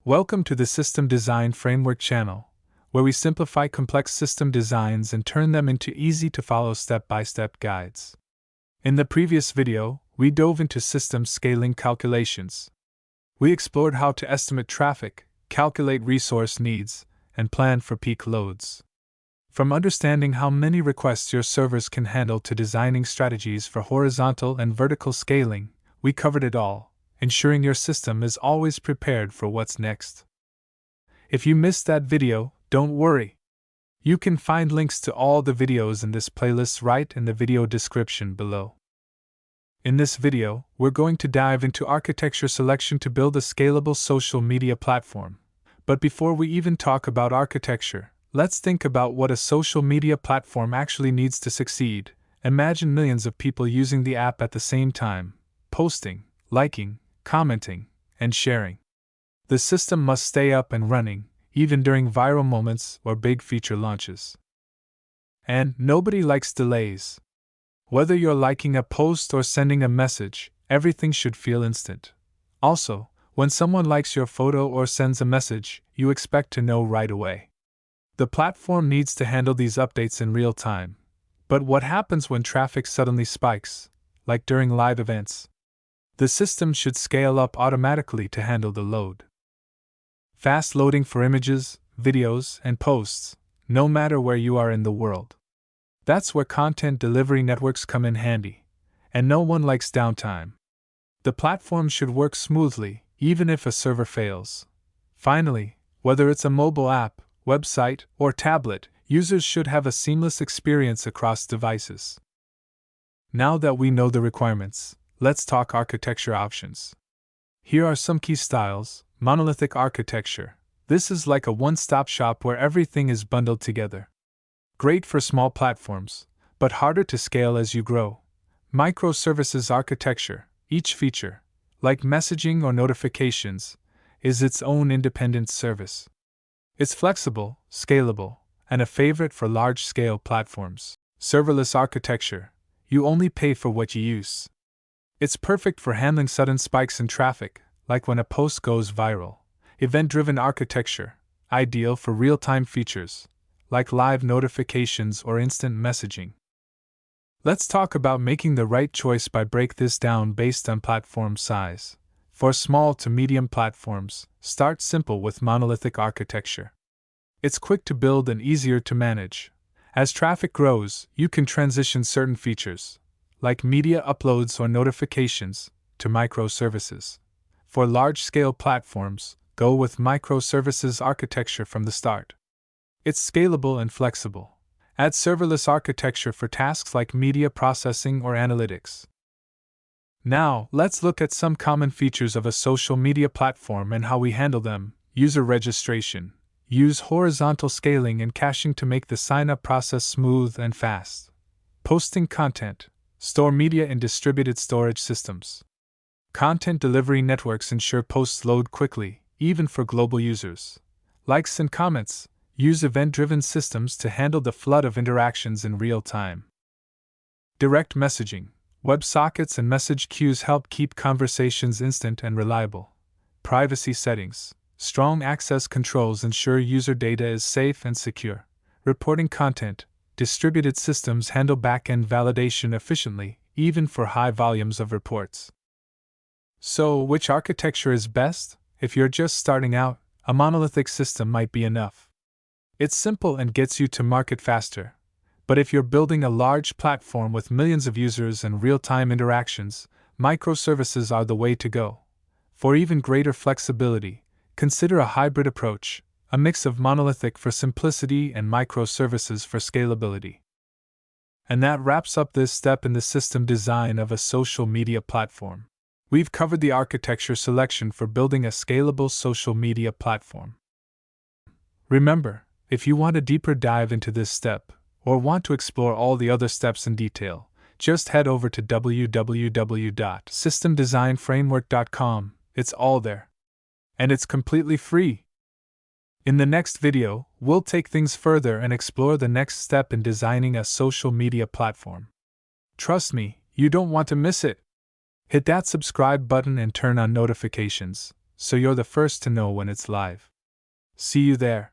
Welcome to the System Design Framework channel, where we simplify complex system designs and turn them into easy-to-follow step-by-step guides. In the previous video, we dove into system scaling calculations. We explored how to estimate traffic, calculate resource needs, and plan for peak loads. From understanding how many requests your servers can handle to designing strategies for horizontal and vertical scaling, we covered it all, ensuring your system is always prepared for what's next. If you missed that video, don't worry. You can find links to all the videos in this playlist right in the video description below. In this video, we're going to dive into architecture selection to build a scalable social media platform. But before we even talk about architecture, let's think about what a social media platform actually needs to succeed. Imagine millions of people using the app at the same time, posting, liking, commenting, and sharing. The system must stay up and running, even during viral moments or big feature launches. And nobody likes delays. Whether you're liking a post or sending a message, everything should feel instant. Also, when someone likes your photo or sends a message, you expect to know right away. The platform needs to handle these updates in real time. But what happens when traffic suddenly spikes, like during live events? The system should scale up automatically to handle the load. Fast loading for images, videos, and posts, no matter where you are in the world. That's where content delivery networks come in handy, and no one likes downtime. The platform should work smoothly, even if a server fails. Finally, whether it's a mobile app, website, or tablet, users should have a seamless experience across devices. Now that we know the requirements, let's talk architecture options. Here are some key styles. Monolithic architecture. This is like a one-stop shop where everything is bundled together. Great for small platforms, but harder to scale as you grow. Microservices architecture. Each feature, like messaging or notifications, is its own independent service. It's flexible, scalable, and a favorite for large-scale platforms. Serverless architecture. You only pay for what you use. It's perfect for handling sudden spikes in traffic, like when a post goes viral. Event-driven architecture, ideal for real-time features, like live notifications or instant messaging. Let's talk about making the right choice by break this down based on platform size. For small to medium platforms, start simple with monolithic architecture. It's quick to build and easier to manage. As traffic grows, you can transition certain features, like media uploads or notifications, to microservices. For large-scale platforms, go with microservices architecture from the start. It's scalable and flexible. Add serverless architecture for tasks like media processing or analytics. Now, let's look at some common features of a social media platform and how we handle them. User registration. Use horizontal scaling and caching to make the sign-up process smooth and fast. Posting content. Store media in distributed storage systems. Content delivery networks ensure posts load quickly, even for global users. Likes and comments. Use event-driven systems to handle the flood of interactions in real time. Direct messaging. WebSockets and message queues help keep conversations instant and reliable. Privacy settings. Strong access controls ensure user data is safe and secure. Reporting content. Distributed systems handle back-end validation efficiently, even for high volumes of reports. So, which architecture is best? If you're just starting out, a monolithic system might be enough. It's simple and gets you to market faster. But if you're building a large platform with millions of users and real-time interactions, microservices are the way to go. For even greater flexibility, consider a hybrid approach, a mix of monolithic for simplicity and microservices for scalability. And that wraps up this step in the system design of a social media platform. We've covered the architecture selection for building a scalable social media platform. Remember, if you want a deeper dive into this step, or want to explore all the other steps in detail, just head over to www.systemdesignframework.com. It's all there. And it's completely free. In the next video, we'll take things further and explore the next step in designing a social media platform. Trust me, you don't want to miss it. Hit that subscribe button and turn on notifications, so you're the first to know when it's live. See you there.